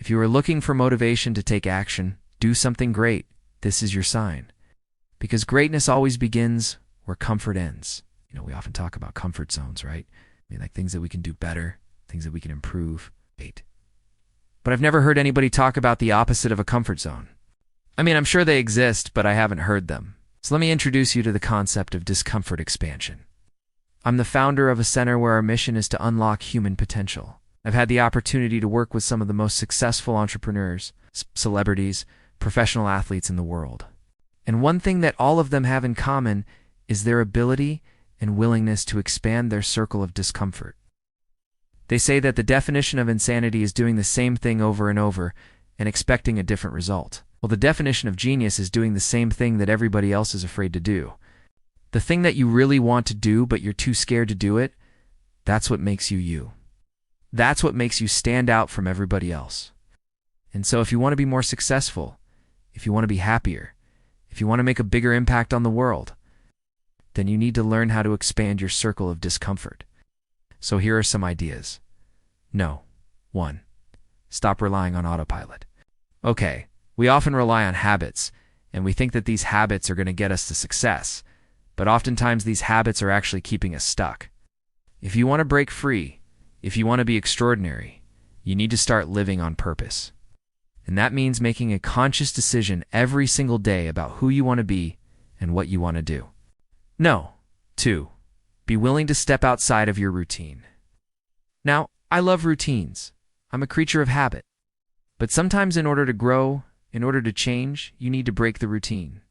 If you are looking for motivation to take action, do something great, this is your sign. Because greatness always begins where comfort ends. We often talk about comfort zones, right? Like things that we can do better, things that we can improve. But I've never heard anybody talk about the opposite of a comfort zone. I'm sure they exist, but I haven't heard them. So let me introduce you to the concept of discomfort expansion. I'm the founder of a center where our mission is to unlock human potential. I've had the opportunity to work with some of the most successful entrepreneurs, celebrities, professional athletes in the world. And one thing that all of them have in common is their ability and willingness to expand their circle of discomfort. They say that the definition of insanity is doing the same thing over and over and expecting a different result. Well, the definition of genius is doing the same thing that everybody else is afraid to do. The thing that you really want to do, but you're too scared to do it, that's what makes you you. That's what makes you stand out from everybody else. And so if you want to be more successful, if you want to be happier, if you want to make a bigger impact on the world, then you need to learn how to expand your circle of discomfort. So here are some ideas. 1. Stop relying on autopilot. Okay, we often rely on habits, and we think that these habits are going to get us to success, but oftentimes these habits are actually keeping us stuck. If you want to break free, if you want to be extraordinary, you need to start living on purpose. And that means making a conscious decision every single day about who you want to be and what you want to do. 2. Be willing to step outside of your routine. Now, I love routines. I'm a creature of habit. But sometimes in order to grow, in order to change, you need to break the routine.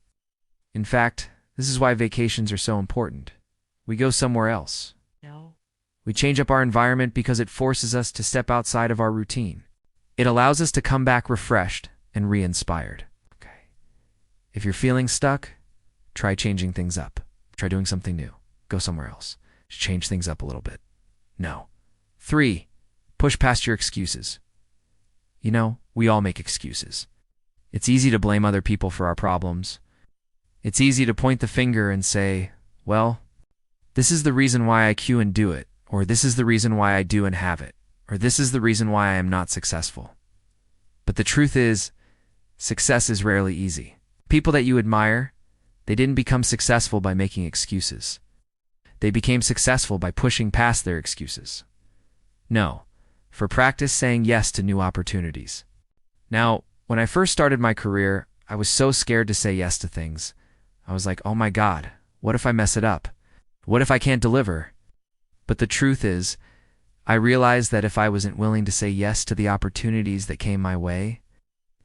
In fact, this is why vacations are so important. We go somewhere else. We change up our environment because it forces us to step outside of our routine. It allows us to come back refreshed and re-inspired. If you're feeling stuck, try changing things up. Try doing something new. Go somewhere else. Just change things up a little bit. 3. Push past your excuses. We all make excuses. It's easy to blame other people for our problems. It's easy to point the finger and say, well, this is the reason why I queue and do it, or this is the reason why I do and have it, or this is the reason why I am not successful. But the truth is, success is rarely easy. People that you admire, they didn't become successful by making excuses. They became successful by pushing past their excuses. For practice saying yes to new opportunities. Now, when I first started my career, I was so scared to say yes to things. I was like, oh my God, what if I mess it up? What if I can't deliver? But the truth is, I realized that if I wasn't willing to say yes to the opportunities that came my way,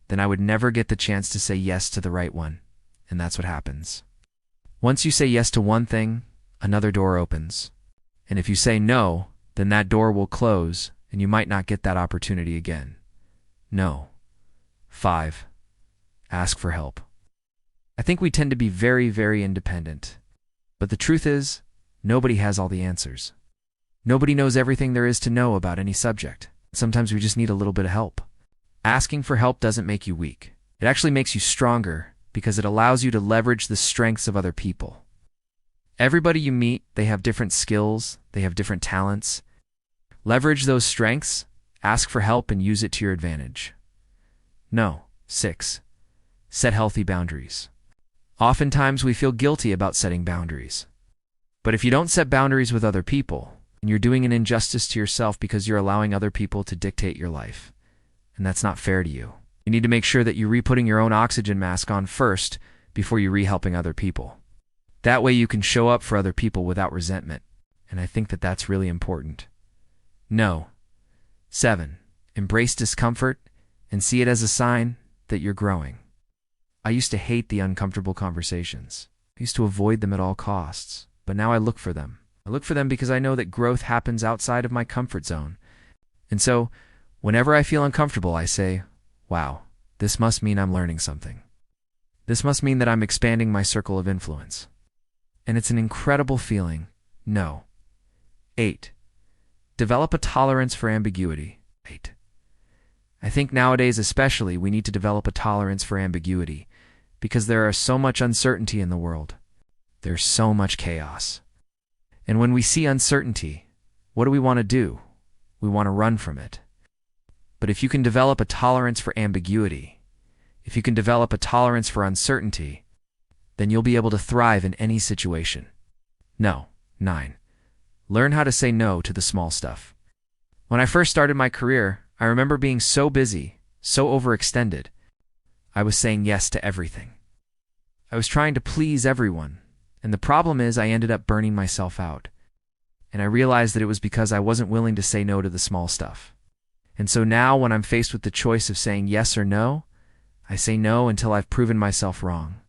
then I would never get the chance to say yes to the right one. And that's what happens. Once you say yes to one thing, another door opens. And if you say no, then that door will close and you might not get that opportunity again. 5. Ask for help. I think we tend to be very, very independent. But the truth is, nobody has all the answers. Nobody knows everything there is to know about any subject. Sometimes we just need a little bit of help. Asking for help doesn't make you weak. It actually makes you stronger because it allows you to leverage the strengths of other people. Everybody you meet, they have different skills, they have different talents. Leverage those strengths, ask for help, and use it to your advantage. 6. Set healthy boundaries. Oftentimes we feel guilty about setting boundaries. But if you don't set boundaries with other people, then you're doing an injustice to yourself because you're allowing other people to dictate your life. And that's not fair to you. You need to make sure that you're re-putting your own oxygen mask on first before you re-helping other people. That way you can show up for other people without resentment. And I think that that's really important. 7. Embrace discomfort and see it as a sign that you're growing. I used to hate the uncomfortable conversations. I used to avoid them at all costs. But now I look for them. I look for them because I know that growth happens outside of my comfort zone. And so, whenever I feel uncomfortable, I say, wow, this must mean I'm learning something. This must mean that I'm expanding my circle of influence. And it's an incredible feeling. 8. Develop a tolerance for ambiguity. 8. I think nowadays especially we need to develop a tolerance for ambiguity because there is so much uncertainty in the world. There's so much chaos. And when we see uncertainty, what do we want to do? We want to run from it. But if you can develop a tolerance for ambiguity, if you can develop a tolerance for uncertainty, then you'll be able to thrive in any situation. No. 9. Learn how to say no to the small stuff. When I first started my career, I remember being so busy, so overextended. I was saying yes to everything. I was trying to please everyone, and the problem is I ended up burning myself out. And I realized that it was because I wasn't willing to say no to the small stuff. And so now when I'm faced with the choice of saying yes or no, I say no until I've proven myself wrong.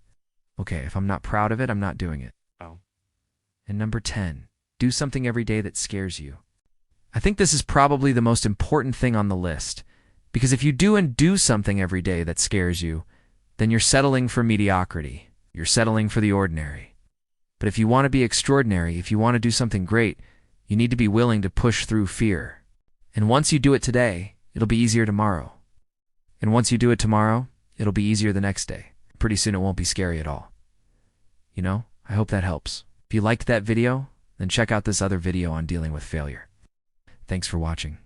Okay, if I'm not proud of it, I'm not doing it. Oh. And number 10, do something every day that scares you. I think this is probably the most important thing on the list, because if you do something every day that scares you, then you're settling for mediocrity. You're settling for the ordinary. But if you want to be extraordinary, if you want to do something great, you need to be willing to push through fear. And once you do it today, it'll be easier tomorrow. And once you do it tomorrow, it'll be easier the next day. Pretty soon it won't be scary at all. You know, I hope that helps. If you liked that video, then check out this other video on dealing with failure. Thanks for watching.